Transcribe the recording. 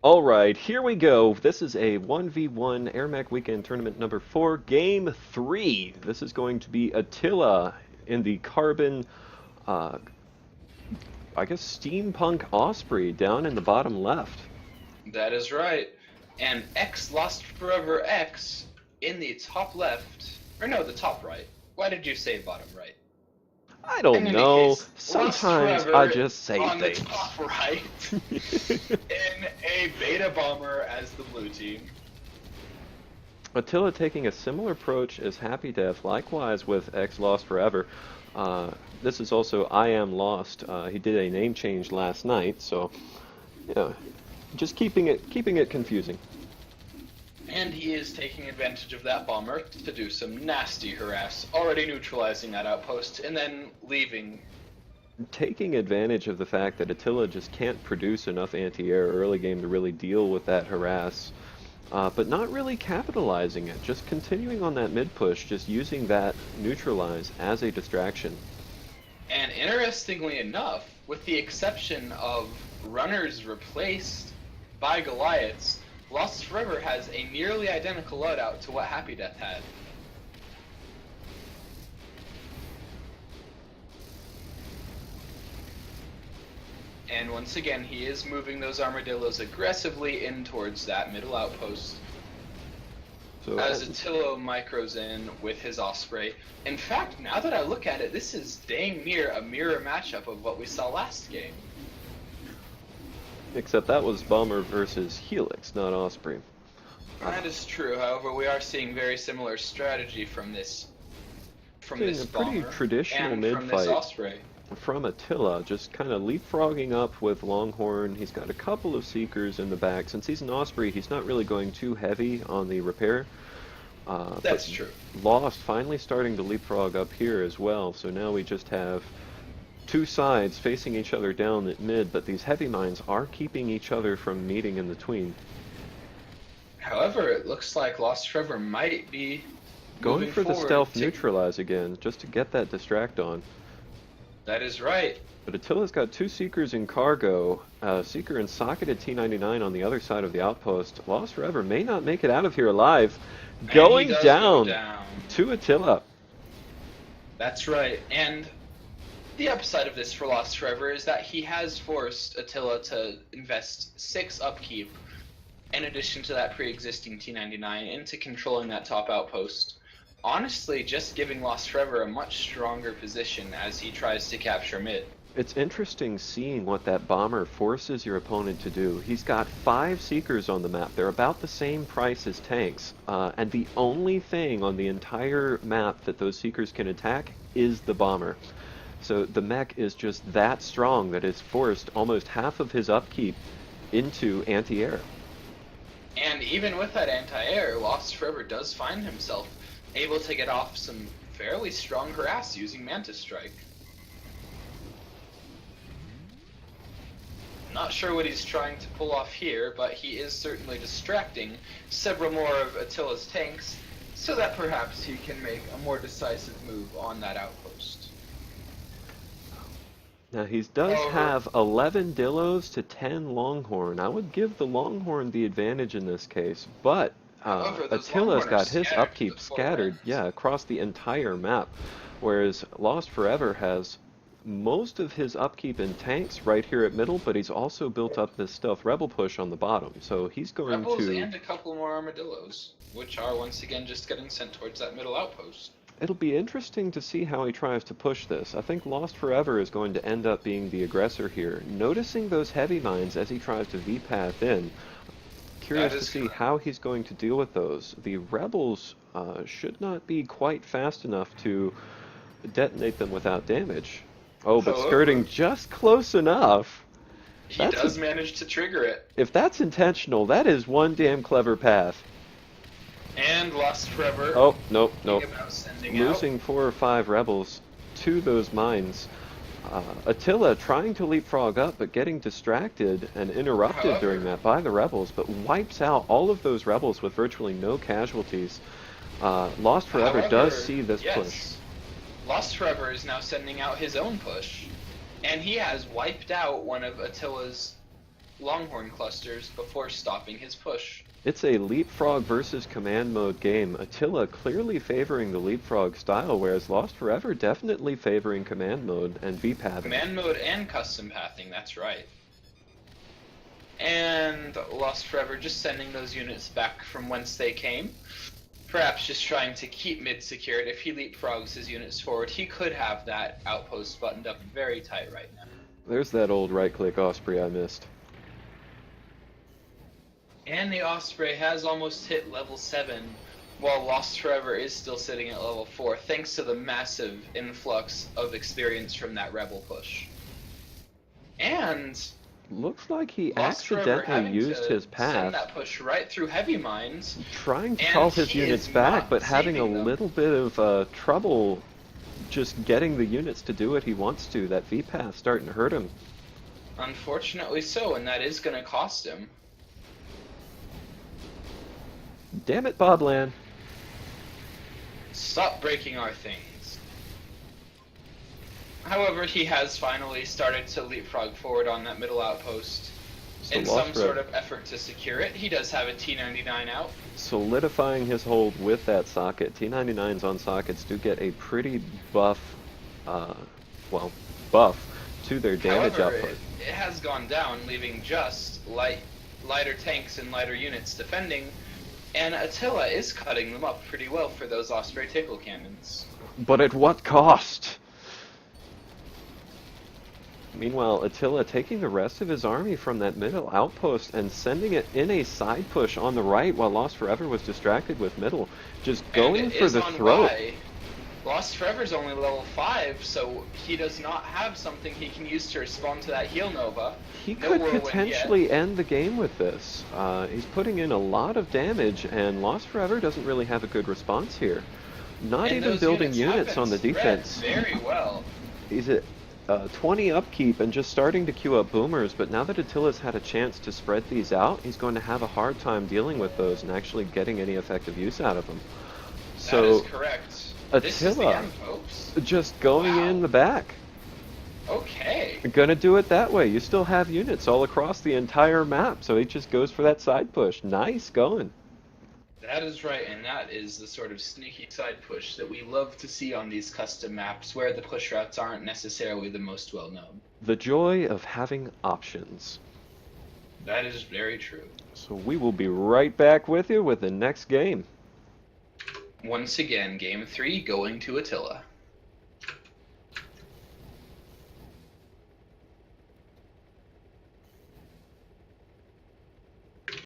Alright, here we go. This is a 1v1 AirMech Weekend Tournament number 4, Game 3. This is going to be Atyla in the Carbon, uh, I guess, Steampunk Osprey down in the bottom left. That is right. And XLostForeverX in the top left, or no, the top right. Why did you say bottom right? I In don't any know. case, Lost Sometimes I Forever just say on the things. top right in a beta bomber as the blue team. Atyla taking a similar approach as Happy Death, likewise with X Lost Forever. This is also I Am Lost. He did a name change last night, so yeah, just keeping it confusing. And he is taking advantage of that bomber to do some nasty harass, already neutralizing that outpost, and then leaving. Taking advantage of the fact that Atyla just can't produce enough anti-air early game to really deal with that harass, but not really capitalizing it, just continuing on that mid push, just using that neutralize as a distraction. And interestingly enough, with the exception of runners replaced by Goliaths, Lost Forever has a nearly identical loadout to what Happy Death had. And once again, he is moving those armadillos aggressively in towards that middle outpost. So As Atyla micros in with his Osprey. In fact, now that I look at it, this is dang near a mirror matchup of what we saw last game. except that was Bomber versus Helix, not Osprey. That is true. However, we are seeing very similar strategy from this Seeing a pretty bomber traditional and from this mid-fight Osprey. from Atyla, just kind of leapfrogging up with Longhorn. He's got a couple of Seekers in the back. Since he's an Osprey, he's not really going too heavy on the repair. That's but true. Lost finally starting to leapfrog up here as well, so now we just have two sides facing each other down at mid, but these heavy mines are keeping each other from meeting in the tween. However, it looks like Lost Forever might be Going moving for the forward stealth to- neutralize again, just to get that distract on. That is right. But Atyla's got two Seekers in cargo, Seeker and socketed T-99 on the other side of the outpost. Lost Forever may not make it out of here alive. And Going he does down go down. to Atyla. That's right. And the upside of this for Lost Forever is that he has forced Atyla to invest 6 upkeep, in addition to that pre-existing T-99, into controlling that top outpost. Honestly, just giving Lost Forever a much stronger position as he tries to capture mid. It's interesting seeing what that bomber forces your opponent to do. He's got 5 Seekers on the map. They're about the same price as tanks. And the only thing on the entire map that those Seekers can attack is the bomber. So the mech is just that strong that it's forced almost half of his upkeep into anti-air. And even with that anti-air, Lost Forever does find himself able to get off some fairly strong harass using Mantis Strike. Not sure what he's trying to pull off here, but he is certainly distracting several more of Atyla's tanks, so that perhaps he can make a more decisive move on that outpost. Now he does Over. have 11 Dillos to 10 Longhorn. I would give the Longhorn the advantage in this case, but However, those Atyla's Longhorn are got his scattered to upkeep the 4 scattered, winds. yeah, across the entire map, whereas Lost Forever has most of his upkeep in tanks right here at middle, but he's also built up this stealth rebel push on the bottom, so he's going Rebels to... and a couple more armadillos, which are once again just getting sent towards that middle outpost. It'll be interesting to see how he tries to push this. I think Lost Forever is going to end up being the aggressor here. Noticing those heavy mines as he tries to V-path in, curious That to is see correct. how he's going to deal with those. The Rebels should not be quite fast enough to detonate them without damage. Oh, but However, skirting just close enough. He That's does manage to trigger it. If that's intentional, that is one damn clever path. And Lost Forever. Oh, nope, nope. Thinking about sending Losing 4 or 5 rebels to those mines. Atyla trying to leapfrog up, but getting distracted and interrupted However, during that by the rebels, but wipes out all of those rebels with virtually no casualties. Lost Forever However, does see this yes, push. Lost Forever is now sending out his own push, and he has wiped out one of Atyla's Longhorn clusters before stopping his push. It's a leapfrog versus command mode game. Atyla clearly favoring the leapfrog style, whereas Lost Forever definitely favoring command mode and V-pathing. Command mode and custom pathing, that's right. And Lost Forever just sending those units back from whence they came. Perhaps just trying to keep mid secured. If he leapfrogs his units forward, he could have that outpost buttoned up very tight right now. There's that old right-click Osprey I missed. And the Osprey has almost hit level 7, while Lost Forever is still sitting at level 4, thanks to the massive influx of experience from that Rebel push. And looks like he Lost Forever accidentally having used to his path. send that push right through heavy mines. Trying to and call his he units is back, not but having a saving them. little bit of trouble just getting the units to do what he wants to. That V-path starting to hurt him. Unfortunately so, and that is going to cost him. Damn it, Bobland. Stop breaking our things. However, he has finally started to leapfrog forward on that middle outpost So in some sort of effort to secure it. He does have a T-99 out. Solidifying his hold with that socket. T-99s on sockets do get a pretty buff, buff to their damage However, output. it has gone down, leaving just lighter tanks and lighter units defending, and Atyla is cutting them up pretty well for those Osprey tickle cannons. But at what cost? Meanwhile, Atyla taking the rest of his army from that middle outpost and sending it in a side push on the right while Lost Forever was distracted with middle. Just going for the throat. Lost Forever's only level 5, so he does not have something he can use to respond to that Heal Nova. He could potentially end the game with this. He's putting in a lot of damage, and Lost Forever doesn't really have a good response here. Not and even building units on the defense. Very well. He's at 20 upkeep and just starting to queue up boomers, but now that Atyla's had a chance to spread these out, he's going to have a hard time dealing with those and actually getting any effective use out of them. So, that is correct. Atyla just going in the back. Okay. Gonna do it that way. You still have units all across the entire map, so he just goes for that side push. Nice going. That is right, and that is the sort of sneaky side push that we love to see on these custom maps where the push routes aren't necessarily the most well known. The joy of having options. That is very true. So we will be right back with you with the next game. Once again, game 3 going to Atyla.